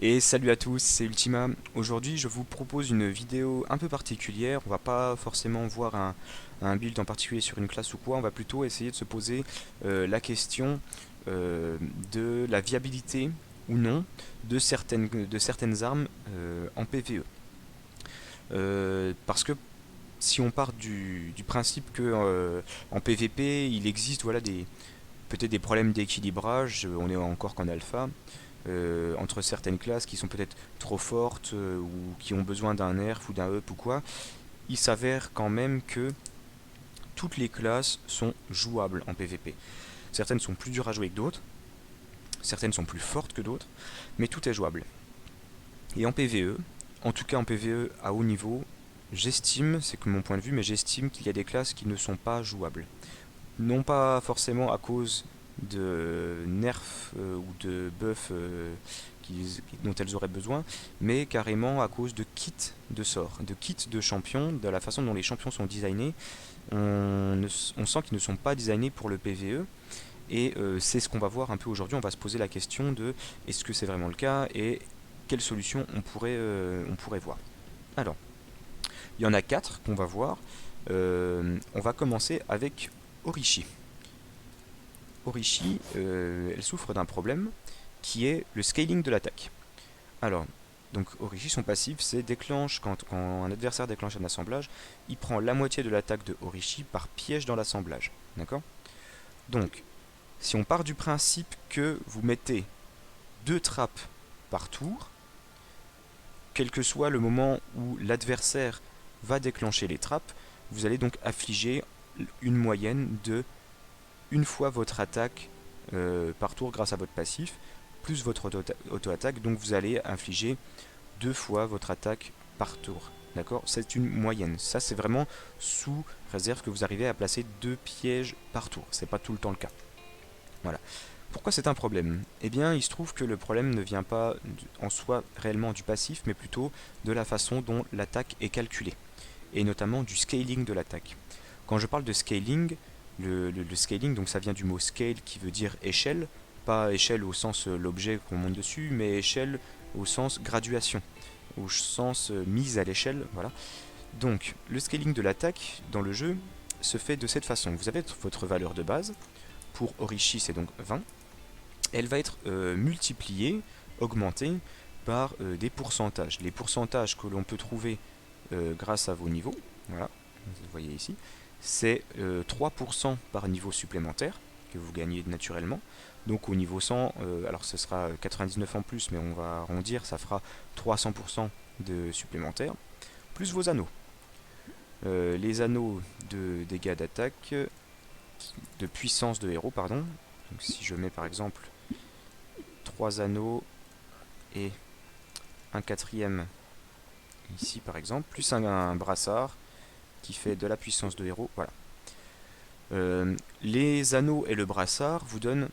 Et salut à tous, c'est Ultima. Aujourd'hui, je vous propose une vidéo un peu particulière. On va pas forcément voir un build en particulier sur une classe ou quoi. On va plutôt essayer de se poser la question euh, de la viabilité ou non de certaines armes en PvE. Parce que si on part du principe que en PvP, il existe voilà, peut-être des problèmes d'équilibrage, on est encore qu'en alpha, entre certaines classes qui sont peut-être trop fortes ou qui ont besoin d'un nerf ou d'un up ou quoi, il s'avère quand même que toutes les classes sont jouables en PvP. Certaines sont plus dures à jouer que d'autres, certaines sont plus fortes que d'autres, mais tout est jouable. Et en PvE, en tout cas en PvE à haut niveau, j'estime, c'est que mon point de vue, mais j'estime qu'il y a des classes qui ne sont pas jouables. Non pas forcément à cause de nerfs ou de buffs dont elles auraient besoin, mais carrément à cause de kits de sorts, de kits de champions, de la façon dont les champions sont designés. On sent qu'ils ne sont pas designés pour le PvE, et c'est ce qu'on va voir un peu aujourd'hui. On va se poser la question de est-ce que c'est vraiment le cas, et quelles solutions on pourrait voir. Alors, il y en a quatre qu'on va voir. On va commencer avec Orishi. Orishi, elle souffre d'un problème qui est le scaling de l'attaque. Alors, donc Orishi, son passif, c'est déclenche quand un adversaire déclenche un assemblage, il prend la moitié de l'attaque de Orishi par piège dans l'assemblage. D'accord? Donc, si on part du principe que vous mettez deux trappes par tour, quel que soit le moment où l'adversaire va déclencher les trappes, vous allez donc affliger une moyenne de une fois votre attaque par tour grâce à votre passif, plus votre auto-attaque, donc vous allez infliger deux fois votre attaque par tour. D'accord? C'est une moyenne. Ça, c'est vraiment sous réserve que vous arrivez à placer deux pièges par tour. C'est pas tout le temps le cas. Voilà. Pourquoi c'est un problème? Eh bien, il se trouve que le problème ne vient pas en soi réellement du passif, mais plutôt de la façon dont l'attaque est calculée, et notamment du scaling de l'attaque. Quand je parle de scaling, le scaling, donc ça vient du mot scale qui veut dire échelle, pas échelle au sens l'objet qu'on monte dessus, mais échelle au sens graduation, au sens mise à l'échelle, voilà. Donc, le scaling de l'attaque dans le jeu se fait de cette façon. Vous avez votre valeur de base, pour Orishi c'est donc 20, elle va être multipliée, augmentée par des pourcentages. Les pourcentages que l'on peut trouver grâce à vos niveaux, voilà, vous voyez ici, c'est 3% par niveau supplémentaire que vous gagnez naturellement. Donc au niveau 100, alors ce sera 99 en plus, mais on va arrondir, ça fera 300% de supplémentaire, plus vos anneaux. Les anneaux de dégâts d'attaque, de puissance de héros, pardon. Donc si je mets par exemple 3 anneaux et un quatrième ici par exemple, plus un brassard qui fait de la puissance de héros, voilà. Les anneaux et le brassard vous donnent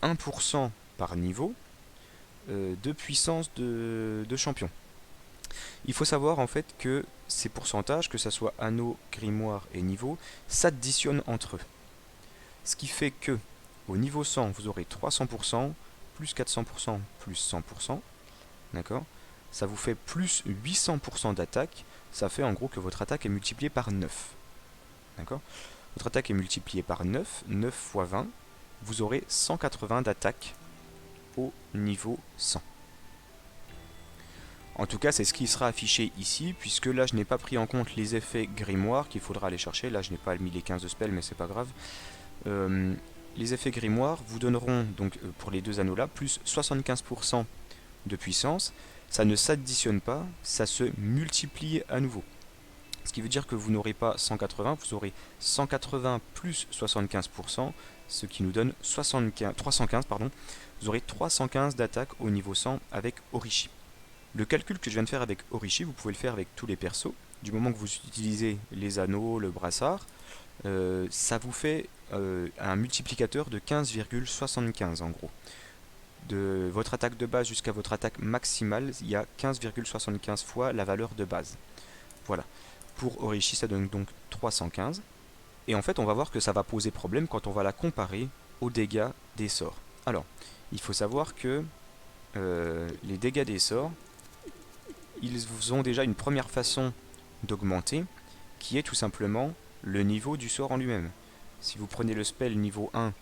1% par niveau de puissance de champion. Il faut savoir en fait que ces pourcentages, que ce soit anneaux, grimoire et niveau, s'additionnent entre eux. Ce qui fait que au niveau 100, vous aurez 300%, plus 400%, plus 100%. D'accord? Ça vous fait plus 800% d'attaque. Ça fait en gros que votre attaque est multipliée par 9. D'accord? Votre attaque est multipliée par 9, 9 fois 20, vous aurez 180 d'attaque au niveau 100. En tout cas, c'est ce qui sera affiché ici, puisque là, je n'ai pas pris en compte les effets grimoire qu'il faudra aller chercher. Là, je n'ai pas mis les 15 de spell, mais c'est pas grave. Les effets grimoire vous donneront, donc pour les deux anneaux là, plus 75% de puissance. Ça ne s'additionne pas, ça se multiplie à nouveau. Ce qui veut dire que vous n'aurez pas 180, vous aurez 180 plus 75%, ce qui nous donne 315, pardon. Vous aurez 315 d'attaque au niveau 100 avec Orishi. Le calcul que je viens de faire avec Orishi, vous pouvez le faire avec tous les persos. Du moment que vous utilisez les anneaux, le brassard, ça vous fait un multiplicateur de 15,75 en gros. De votre attaque de base jusqu'à votre attaque maximale, il y a 15,75 fois la valeur de base. Voilà. Pour Orishi, ça donne donc 315. Et en fait, on va voir que ça va poser problème quand on va la comparer aux dégâts des sorts. Alors, il faut savoir que les dégâts des sorts, ils ont déjà une première façon d'augmenter, qui est tout simplement le niveau du sort en lui-même. Si vous prenez le spell niveau 1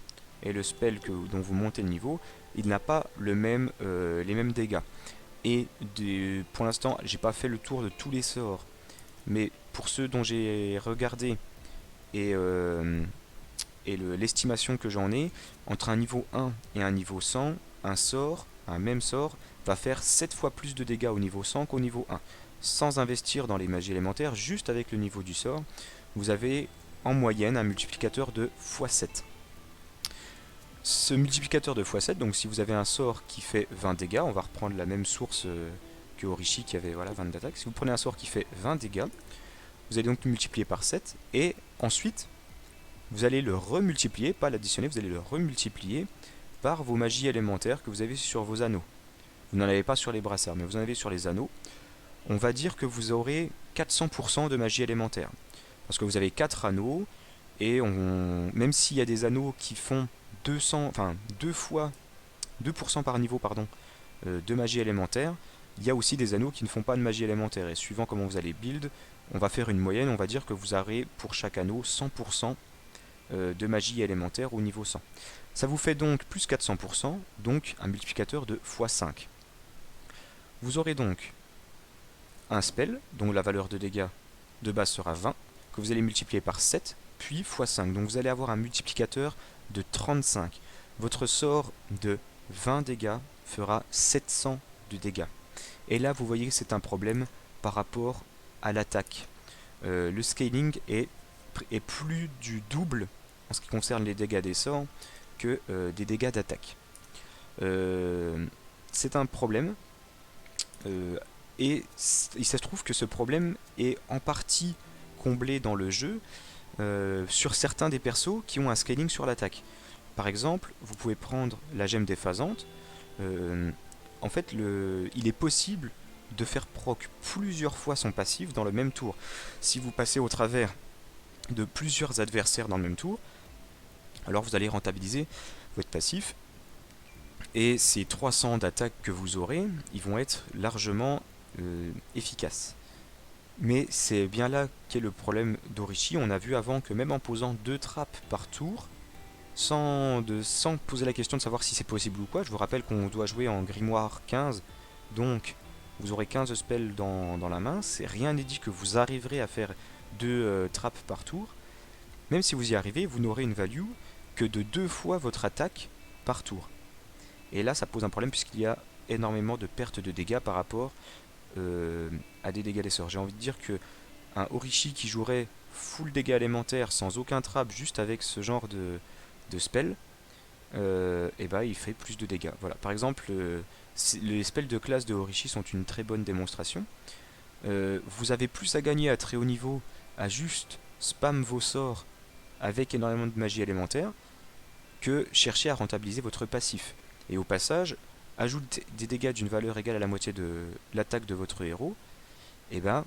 et le spell dont vous montez le niveau, il n'a pas les mêmes dégâts. Et pour l'instant, j'ai pas fait le tour de tous les sorts, mais pour ceux dont j'ai regardé et l'estimation que j'en ai, entre un niveau 1 et un niveau 100, un même sort, va faire 7 fois plus de dégâts au niveau 100 qu'au niveau 1. Sans investir dans les magies élémentaires, juste avec le niveau du sort, vous avez en moyenne un multiplicateur de x7. Ce multiplicateur de x7, donc si vous avez un sort qui fait 20 dégâts, on va reprendre la même source que Orishi qui avait 20 d'attaque. Si vous prenez un sort qui fait 20 dégâts, vous allez donc multiplier par 7 et ensuite vous allez le remultiplier, pas l'additionner, vous allez le remultiplier par vos magies élémentaires que vous avez sur vos anneaux. Vous n'en avez pas sur les brassards, mais vous en avez sur les anneaux. On va dire que vous aurez 400% de magie élémentaire. Parce que vous avez 4 anneaux, et même s'il y a des anneaux qui font 2% par niveau de magie élémentaire, il y a aussi des anneaux qui ne font pas de magie élémentaire. Et suivant comment vous allez build, on va faire une moyenne, on va dire que vous aurez pour chaque anneau 100% de magie élémentaire au niveau 100. Ça vous fait donc plus 400%, donc un multiplicateur de x5. Vous aurez donc un spell, dont la valeur de dégâts de base sera 20, que vous allez multiplier par 7, puis x5. Donc vous allez avoir un multiplicateur de 35. Votre sort de 20 dégâts fera 700 de dégâts. Et là, vous voyez que c'est un problème par rapport à l'attaque. Le scaling est plus du double en ce qui concerne les dégâts des sorts que des dégâts d'attaque. C'est un problème. Et il se trouve que ce problème est en partie comblé dans le jeu sur certains des persos qui ont un scaling sur l'attaque. Par exemple, vous pouvez prendre la gemme déphasante. En fait, il est possible de faire proc plusieurs fois son passif dans le même tour. Si vous passez au travers de plusieurs adversaires dans le même tour, alors vous allez rentabiliser votre passif. Et ces 300 d'attaque que vous aurez, ils vont être largement efficaces. Mais c'est bien là qu'est le problème d'Orishi. On a vu avant que même en posant 2 trappes par tour, sans poser la question de savoir si c'est possible ou quoi, je vous rappelle qu'on doit jouer en grimoire 15, donc vous aurez 15 spells dans la main, rien n'est dit que vous arriverez à faire 2 trappes par tour. Même si vous y arrivez, vous n'aurez une value que de 2 fois votre attaque par tour. Et là, ça pose un problème puisqu'il y a énormément de pertes de dégâts par rapport à des dégâts des sorts. J'ai envie de dire que un Orishi qui jouerait full dégâts élémentaires sans aucun trap, juste avec ce genre de spell, et bah il fait plus de dégâts. Voilà. Par exemple, les spells de classe de Orishi sont une très bonne démonstration. Vous avez plus à gagner à très haut niveau à juste spam vos sorts avec énormément de magie élémentaire que chercher à rentabiliser votre passif. Et au passage, ajouter des dégâts d'une valeur égale à la moitié de l'attaque de votre héros, et ben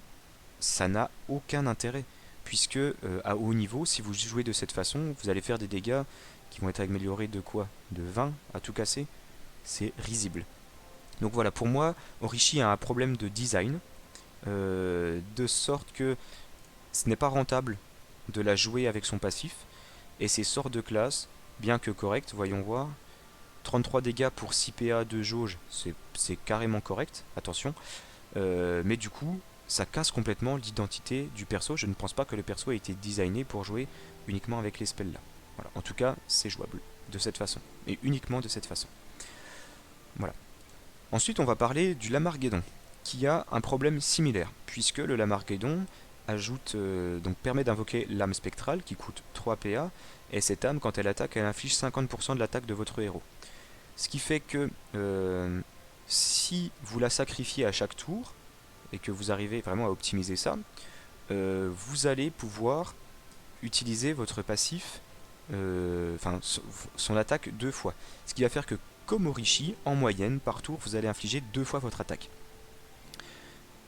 ça n'a aucun intérêt. Puisque à haut niveau, si vous jouez de cette façon, vous allez faire des dégâts qui vont être améliorés de quoi? De 20 à tout casser. C'est risible. Donc voilà, pour moi, Orishi a un problème de design, de sorte que ce n'est pas rentable de la jouer avec son passif, et ses sorts de classe, bien que corrects, voyons voir, 33 dégâts pour 6 PA de jauge, c'est carrément correct, attention, mais du coup, ça casse complètement l'identité du perso. Je ne pense pas que le perso ait été designé pour jouer uniquement avec les spells là. Voilà. En tout cas, c'est jouable de cette façon, et uniquement de cette façon. Voilà. Ensuite, on va parler du Lamarguédon, qui a un problème similaire, puisque le Lamarguédon donc permet d'invoquer l'âme spectrale qui coûte 3 PA, et cette âme, quand elle attaque, elle inflige 50% de l'attaque de votre héros. Ce qui fait que si vous la sacrifiez à chaque tour, et que vous arrivez vraiment à optimiser ça, vous allez pouvoir utiliser votre passif, son attaque 2 fois. Ce qui va faire que, comme Orishi, en moyenne, par tour, vous allez infliger 2 fois votre attaque.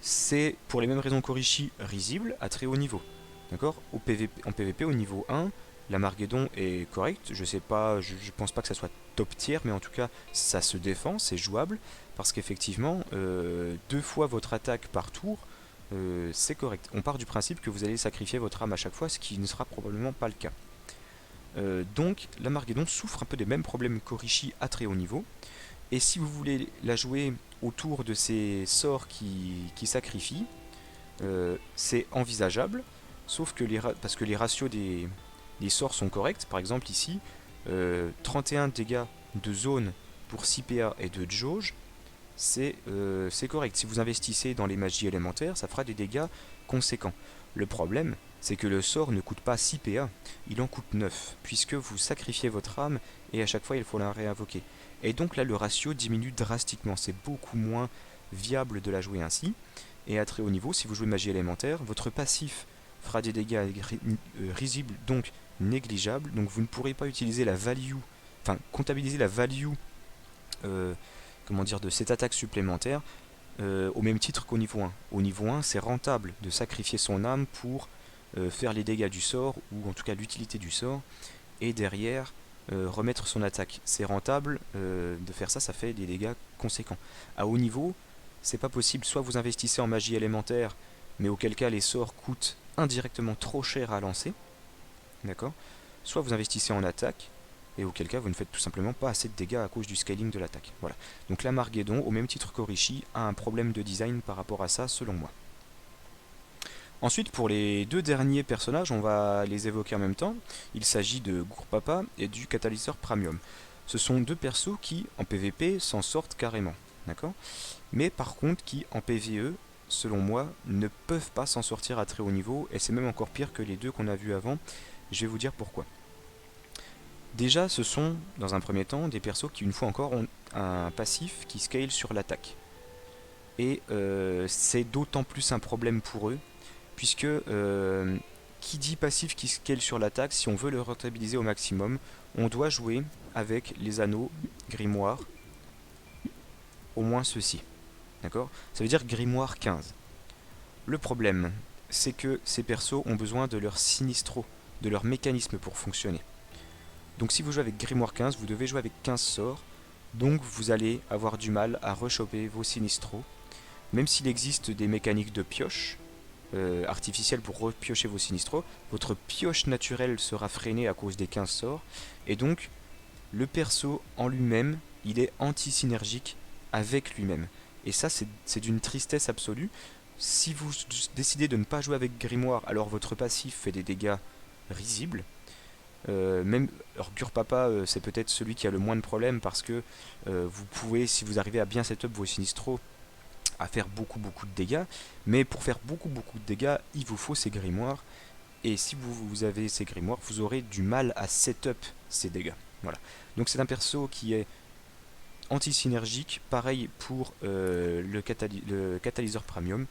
C'est, pour les mêmes raisons qu'Orishi, risible à très haut niveau. D'accord ? En PVP, au niveau 1, l'Amarguédon est correct. Je sais pas, je pense pas que ça soit top tier, mais en tout cas, ça se défend, c'est jouable, parce qu'effectivement, 2 fois votre attaque par tour, c'est correct. On part du principe que vous allez sacrifier votre âme à chaque fois, ce qui ne sera probablement pas le cas. Donc, l'Amarguédon souffre un peu des mêmes problèmes qu'Orishi à très haut niveau. Et si vous voulez la jouer autour de ces sorts qui sacrifient, c'est envisageable, sauf que parce que les ratios des sorts sont corrects. Par exemple ici, 31 dégâts de zone pour 6 PA et de jauge, c'est correct. Si vous investissez dans les magies élémentaires, ça fera des dégâts conséquents. Le problème, c'est que le sort ne coûte pas 6 PA, il en coûte 9, puisque vous sacrifiez votre âme et à chaque fois il faut la réinvoquer. Et donc là, le ratio diminue drastiquement, c'est beaucoup moins viable de la jouer ainsi. Et à très haut niveau, si vous jouez magie élémentaire, votre passif fera des dégâts risibles, donc négligeables, donc vous ne pourrez pas utiliser la value, enfin comptabiliser la value comment dire, de cette attaque supplémentaire au même titre qu'au niveau 1. Au niveau 1, c'est rentable de sacrifier son âme pour faire les dégâts du sort, ou en tout cas l'utilité du sort, et derrière remettre son attaque. C'est rentable de faire ça, ça fait des dégâts conséquents. À haut niveau, c'est pas possible, soit vous investissez en magie élémentaire, mais auquel cas les sorts coûtent indirectement trop cher à lancer, d'accord, soit vous investissez en attaque, et auquel cas vous ne faites tout simplement pas assez de dégâts à cause du scaling de l'attaque. Voilà. Donc l'Amarguédon, au même titre qu'Orishi, a un problème de design par rapport à ça, selon moi. Ensuite, pour les 2 derniers personnages, on va les évoquer en même temps. Il s'agit de Gourpapa et du Catalyseur Premium. Ce sont 2 persos qui, en PvP, s'en sortent carrément, d'accord, mais par contre qui, en PvE, selon moi, ne peuvent pas s'en sortir à très haut niveau, et c'est même encore pire que les 2 qu'on a vus avant. Je vais vous dire pourquoi. Déjà, ce sont, dans un premier temps, des persos qui, une fois encore, ont un passif qui scale sur l'attaque. Et c'est d'autant plus un problème pour eux, puisque qui dit passif qui scale sur l'attaque, si on veut le rentabiliser au maximum, on doit jouer avec les anneaux grimoire, au moins ceci. D'accord? Ça veut dire grimoire 15. Le problème, c'est que ces persos ont besoin de leur sinistro, de leur mécanisme pour fonctionner. Donc si vous jouez avec grimoire 15, vous devez jouer avec 15 sorts, donc vous allez avoir du mal à rechoper vos sinistros, même s'il existe des mécaniques de pioche artificielles pour repiocher vos sinistros, votre pioche naturelle sera freinée à cause des 15 sorts, et donc le perso en lui-même, il est anti-synergique avec lui-même. Et ça, c'est d'une tristesse absolue. Si vous décidez de ne pas jouer avec grimoire, alors votre passif fait des dégâts risibles. Alors Gourpapa, c'est peut-être celui qui a le moins de problèmes parce que vous pouvez, si vous arrivez à bien setup vos sinistros, à faire beaucoup de dégâts, mais pour faire beaucoup de dégâts, il vous faut ces grimoires, et si vous avez ces grimoires, vous aurez du mal à setup ces dégâts. Voilà. Donc c'est un perso qui est anti-synergique, pareil pour le catalyseur premium,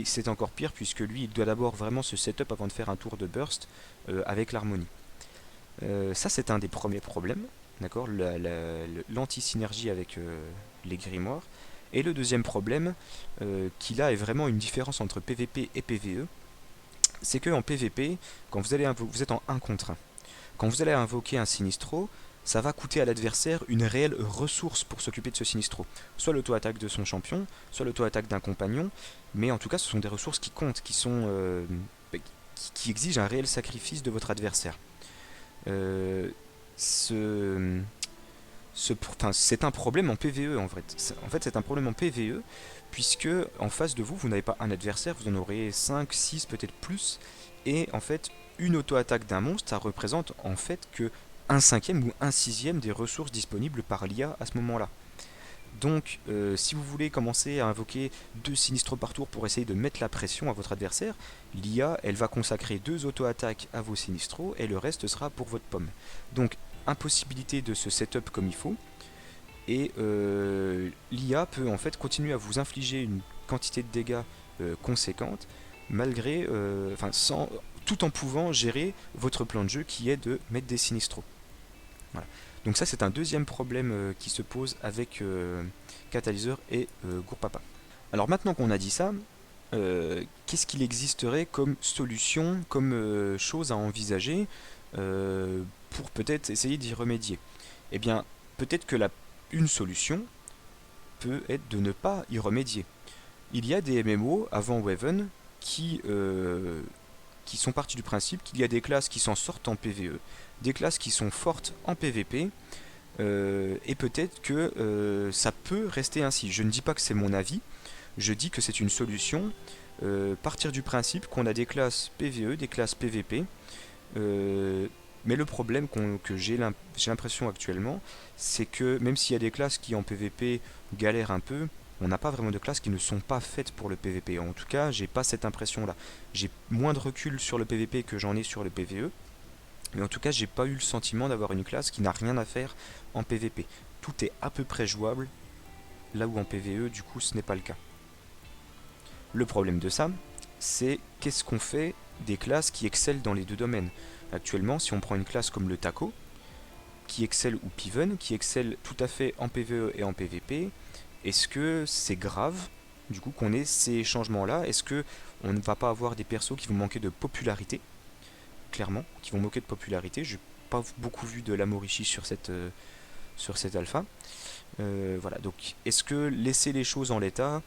c'est encore pire puisque lui il doit d'abord vraiment se setup avant de faire un tour de burst avec l'harmonie. Ça c'est un des premiers problèmes, d'accord, l'anti-synergie avec les grimoires. Et le deuxième problème, qui là est vraiment une différence entre PvP et PvE, c'est que en PvP, quand vous êtes en 1 contre 1, quand vous allez invoquer un sinistro, ça va coûter à l'adversaire une réelle ressource pour s'occuper de ce sinistro. Soit l'auto-attaque de son champion, soit l'auto-attaque d'un compagnon, mais en tout cas ce sont des ressources qui comptent, qui exigent un réel sacrifice de votre adversaire. C'est un problème en PvE en fait. En fait c'est un problème en PvE, puisque en face de vous, vous n'avez pas un adversaire, vous en aurez 5, 6, peut-être plus, et en fait une auto-attaque d'un monstre, ça représente en fait que 1/5 ou 1/6 des ressources disponibles par l'IA à ce moment-là. Donc, si vous voulez commencer à invoquer 2 sinistros par tour pour essayer de mettre la pression à votre adversaire, l'IA, elle va consacrer 2 auto-attaques à vos sinistros et le reste sera pour votre pomme. Donc, impossibilité de se setup comme il faut, et l'IA peut en fait continuer à vous infliger une quantité de dégâts conséquente, malgré, tout en pouvant gérer votre plan de jeu qui est de mettre des sinistros. Voilà. Donc ça c'est un deuxième problème qui se pose avec Catalyseur et Gourpapa. Alors maintenant qu'on a dit ça, qu'est-ce qu'il existerait comme solution, comme chose à envisager pour peut-être essayer d'y remédier? Eh bien, peut-être que une solution peut être de ne pas y remédier. Il y a des MMO avant Waven qui sont partis du principe qu'il y a des classes qui s'en sortent en PvE, des classes qui sont fortes en PvP, et peut-être que ça peut rester ainsi. Je ne dis pas que c'est mon avis, je dis que c'est une solution. Partir du principe qu'on a des classes PvE, des classes PvP, mais le problème que j'ai l'impression actuellement, c'est que même s'il y a des classes qui en PvP galèrent un peu, on n'a pas vraiment de classes qui ne sont pas faites pour le PvP. En tout cas, j'ai pas cette impression-là. J'ai moins de recul sur le PvP que j'en ai sur le PvE, mais en tout cas, j'ai pas eu le sentiment d'avoir une classe qui n'a rien à faire en PvP. Tout est à peu près jouable, là où en PvE, du coup, ce n'est pas le cas. Le problème de ça, c'est qu'est-ce qu'on fait des classes qui excellent dans les deux domaines. Actuellement, si on prend une classe comme le Taco, qui excelle, ou Piven, qui excelle tout à fait en PvE et en PvP, est-ce que c'est grave, du coup, qu'on ait ces changements-là? Est-ce que on ne va pas avoir des persos qui vont manquer de popularité, clairement, qui vont manquer de popularité? Je n'ai pas beaucoup vu de l'Amorishi sur cette alpha. Voilà, donc est-ce que laisser les choses en l'état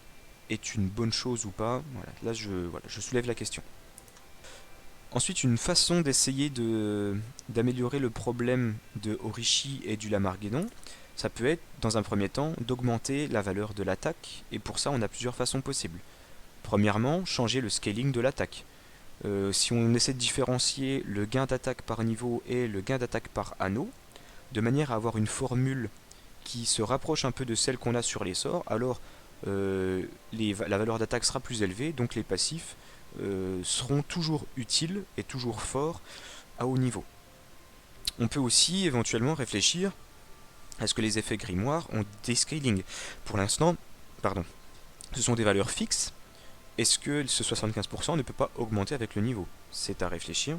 est une bonne chose ou pas? Voilà, là je soulève la question. Ensuite, une façon d'essayer d'améliorer le problème de Orishi et du Lamarguédon, ça peut être, dans un premier temps, d'augmenter la valeur de l'attaque, et pour ça on a plusieurs façons possibles. Premièrement, changer le scaling de l'attaque. Si on essaie de différencier le gain d'attaque par niveau et le gain d'attaque par anneau, de manière à avoir une formule qui se rapproche un peu de celle qu'on a sur les sorts, alors la valeur d'attaque sera plus élevée, donc les passifs seront toujours utiles et toujours forts à haut niveau. On peut aussi éventuellement réfléchir à ce que les effets grimoires ont des scaling. Pour l'instant, ce sont des valeurs fixes. Est-ce que ce 75% ne peut pas augmenter avec le niveau? C'est à réfléchir.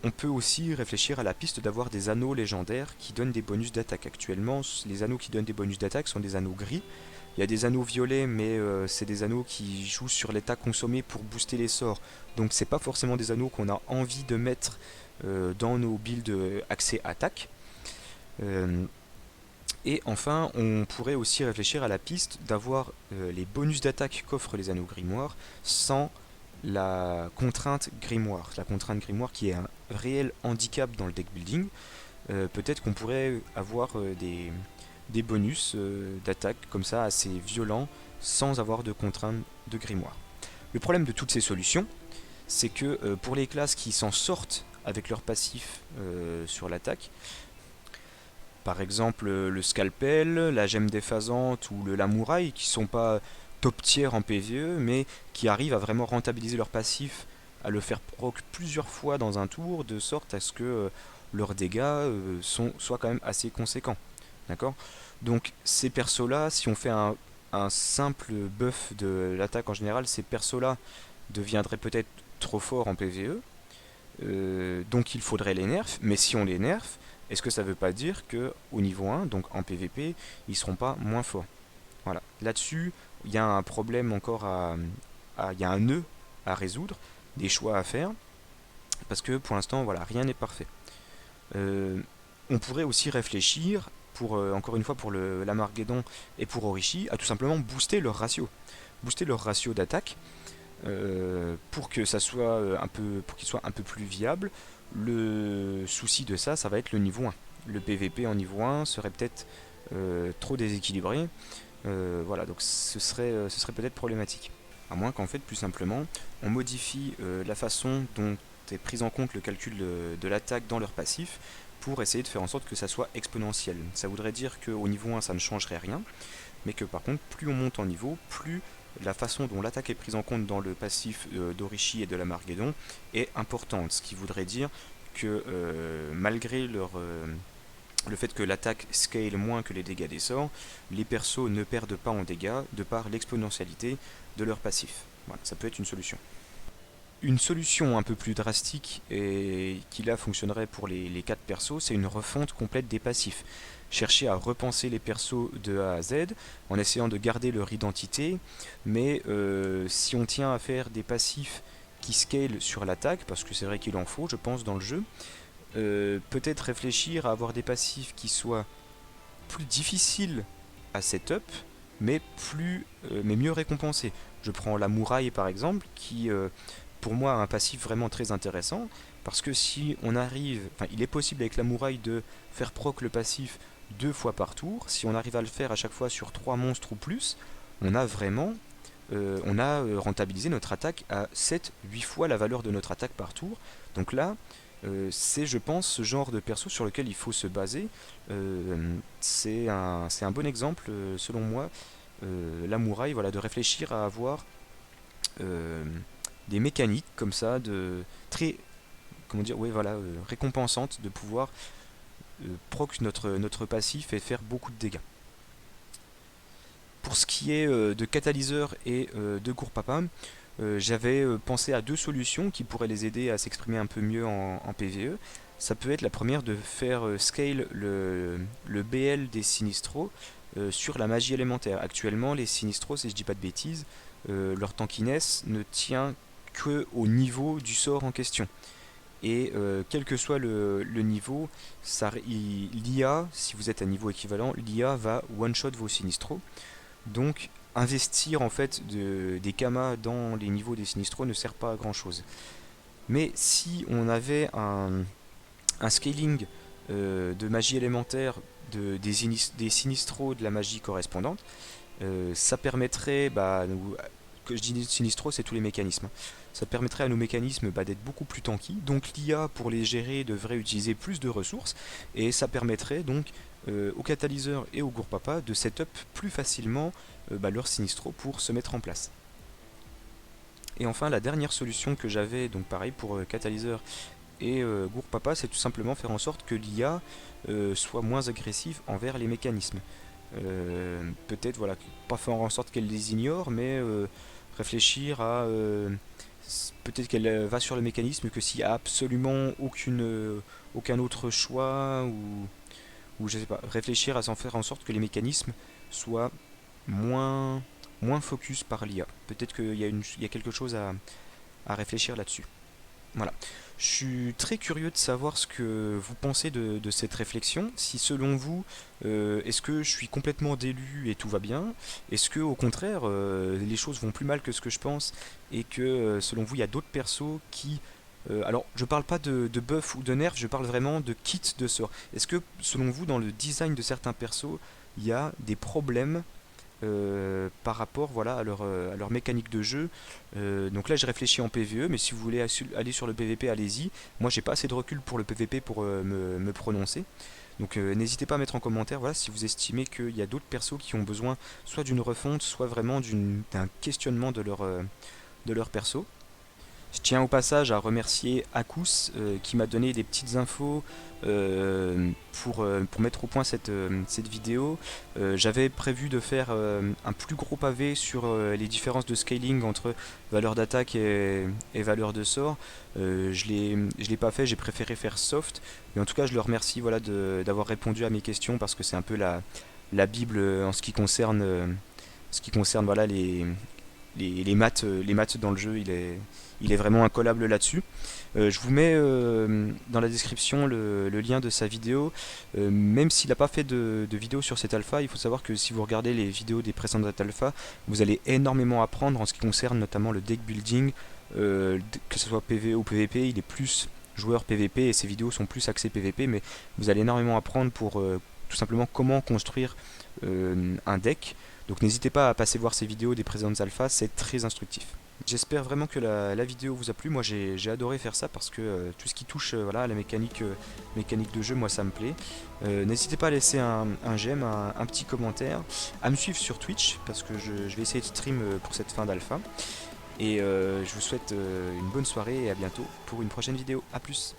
On peut aussi réfléchir à la piste d'avoir des anneaux légendaires qui donnent des bonus d'attaque. Actuellement, les anneaux qui donnent des bonus d'attaque sont des anneaux gris. Il y a des anneaux violets, mais c'est des anneaux qui jouent sur l'état consommé pour booster les sorts. Donc c'est pas forcément des anneaux qu'on a envie de mettre dans nos builds accès attaque. Et enfin, on pourrait aussi réfléchir à la piste d'avoir les bonus d'attaque qu'offrent les anneaux grimoires sans la contrainte grimoire. La contrainte grimoire qui est un réel handicap dans le deck building. Peut-être qu'on pourrait avoir des bonus d'attaque comme ça assez violents sans avoir de contrainte de grimoire. Le problème de toutes ces solutions, c'est que pour les classes qui s'en sortent avec leur passif sur l'attaque, par exemple le scalpel, la gemme déphasante ou le lamouraï, qui sont pas top tier en PvE, mais qui arrivent à vraiment rentabiliser leur passif, à le faire proc plusieurs fois dans un tour, de sorte à ce que leurs dégâts soient quand même assez conséquents. D'accord? Donc ces persos-là, si on fait un simple buff de l'attaque en général, ces persos-là deviendraient peut-être trop forts en PvE, donc il faudrait les nerfs, mais si on les nerf, est-ce que ça veut pas dire que au niveau 1, donc en PvP, ils seront pas moins forts? Voilà. Là-dessus, il y a un problème encore il y a un nœud à résoudre, des choix à faire, parce que pour l'instant, voilà, rien n'est parfait. On pourrait aussi réfléchir, encore une fois pour le Lamarguédon et pour Orishi, à tout simplement booster leur ratio. Booster leur ratio d'attaque, pour que ça soit pour qu'il soit un peu plus viable. Le souci de ça, ça va être le niveau 1. Le PVP en niveau 1 serait peut-être trop déséquilibré. Voilà, donc ce serait peut-être problématique. À moins qu'en fait, plus simplement, on modifie la façon dont est pris en compte le calcul de l'attaque dans leur passif pour essayer de faire en sorte que ça soit exponentiel. Ça voudrait dire qu'au niveau 1, ça ne changerait rien, mais que par contre, plus on monte en niveau, plus la façon dont l'attaque est prise en compte dans le passif d'Orishi et de Lamarguédon est importante, ce qui voudrait dire que malgré le fait que l'attaque scale moins que les dégâts des sorts, les persos ne perdent pas en dégâts de par l'exponentialité de leur passif. Voilà, ça peut être une solution. Une solution un peu plus drastique et qui là fonctionnerait pour les 4 persos, c'est une refonte complète des passifs. chercher à repenser les persos de A à Z, en essayant de garder leur identité, mais si on tient à faire des passifs qui scale sur l'attaque, parce que c'est vrai qu'il en faut, je pense, dans le jeu, peut-être réfléchir à avoir des passifs qui soient plus difficiles à setup, mais mais mieux récompensés. Je prends la Mouraille par exemple, qui pour moi a un passif vraiment très intéressant, parce que si on arrive, enfin il est possible avec la Mouraille de faire proc le passif 2 fois par tour, si on arrive à le faire à chaque fois sur 3 monstres ou plus, on a vraiment rentabilisé notre attaque à 7-8 fois la valeur de notre attaque par tour. Donc là, c'est je pense ce genre de perso sur lequel il faut se baser. C'est un bon exemple selon moi, la Mouraille, voilà, de réfléchir à avoir euh, des mécaniques comme ça, de très, comment dire, ouais, voilà, récompensantes, de pouvoir proc notre passif et faire beaucoup de dégâts. Pour ce qui est de catalyseur et de Gourpapa, j'avais pensé à 2 solutions qui pourraient les aider à s'exprimer un peu mieux en PvE. Ça peut être la première de faire scale le BL des Sinistros sur la magie élémentaire. Actuellement, les Sinistros, si je dis pas de bêtises, leur tankiness ne tient que au niveau du sort en question. Et quel que soit le niveau, l'IA, si vous êtes à niveau équivalent, l'IA va one-shot vos Sinistros. Donc investir en fait des kamas dans les niveaux des Sinistros ne sert pas à grand chose. Mais si on avait un scaling de magie élémentaire des Sinistros de la magie correspondante, ça permettrait, que je dis Sinistros, c'est tous les mécanismes. Ça permettrait à nos mécanismes d'être beaucoup plus tanky. Donc l'IA pour les gérer devrait utiliser plus de ressources. Et ça permettrait donc aux catalyseurs et aux Gourpapa de setup plus facilement leur Sinistro pour se mettre en place. Et enfin la dernière solution que j'avais, donc pareil pour catalyseur et Gourpapa, c'est tout simplement faire en sorte que l'IA soit moins agressive envers les mécanismes. Peut-être voilà, pas faire en sorte qu'elle les ignore, mais réfléchir à peut-être qu'elle va sur le mécanisme que s'il n'y a absolument aucun autre choix, ou je sais pas, réfléchir à s'en faire en sorte que les mécanismes soient moins, moins focus par l'IA. Peut-être qu'il y a quelque chose à réfléchir là-dessus. Voilà. Je suis très curieux de savoir ce que vous pensez de cette réflexion. Si selon vous, est-ce que je suis complètement délu et tout va bien? Est-ce que au contraire, les choses vont plus mal que ce que je pense et que selon vous, il y a d'autres persos qui... alors, je parle pas de buff ou de nerf, je parle vraiment de kit de sort. Est-ce que selon vous, dans le design de certains persos, il y a des problèmes par rapport voilà, à leur mécanique de jeu. Donc là je réfléchis en PvE, mais si vous voulez aller sur le PvP, allez-y. Moi j'ai pas assez de recul pour le PvP pour me prononcer. Donc n'hésitez pas à mettre en commentaire voilà, si vous estimez qu'il y a d'autres persos qui ont besoin soit d'une refonte, soit vraiment d'un questionnement de leur perso. Je tiens au passage à remercier Akus qui m'a donné des petites infos pour mettre au point cette vidéo. J'avais prévu de faire un plus gros pavé sur les différences de scaling entre valeur d'attaque et valeur de sort. Je l'ai pas fait, j'ai préféré faire soft. Mais en tout cas, je le remercie voilà, d'avoir répondu à mes questions parce que c'est un peu la Bible en ce qui concerne voilà, les maths dans le jeu, il est vraiment incollable là-dessus. Je vous mets dans la description le lien de sa vidéo. Même s'il n'a pas fait de vidéo sur cette alpha, il faut savoir que si vous regardez les vidéos des précédentes alpha, vous allez énormément apprendre en ce qui concerne notamment le deck building, que ce soit PvE ou PvP. Il est plus joueur PvP et ses vidéos sont plus axées PvP, mais vous allez énormément apprendre pour tout simplement comment construire un deck. Donc n'hésitez pas à passer voir ces vidéos des précédentes alphas, c'est très instructif. J'espère vraiment que la vidéo vous a plu. Moi j'ai adoré faire ça parce que tout ce qui touche voilà, à la mécanique de jeu, moi ça me plaît. N'hésitez pas à laisser un j'aime, un petit commentaire, à me suivre sur Twitch parce que je vais essayer de stream pour cette fin d'alpha. Et je vous souhaite une bonne soirée et à bientôt pour une prochaine vidéo. A plus.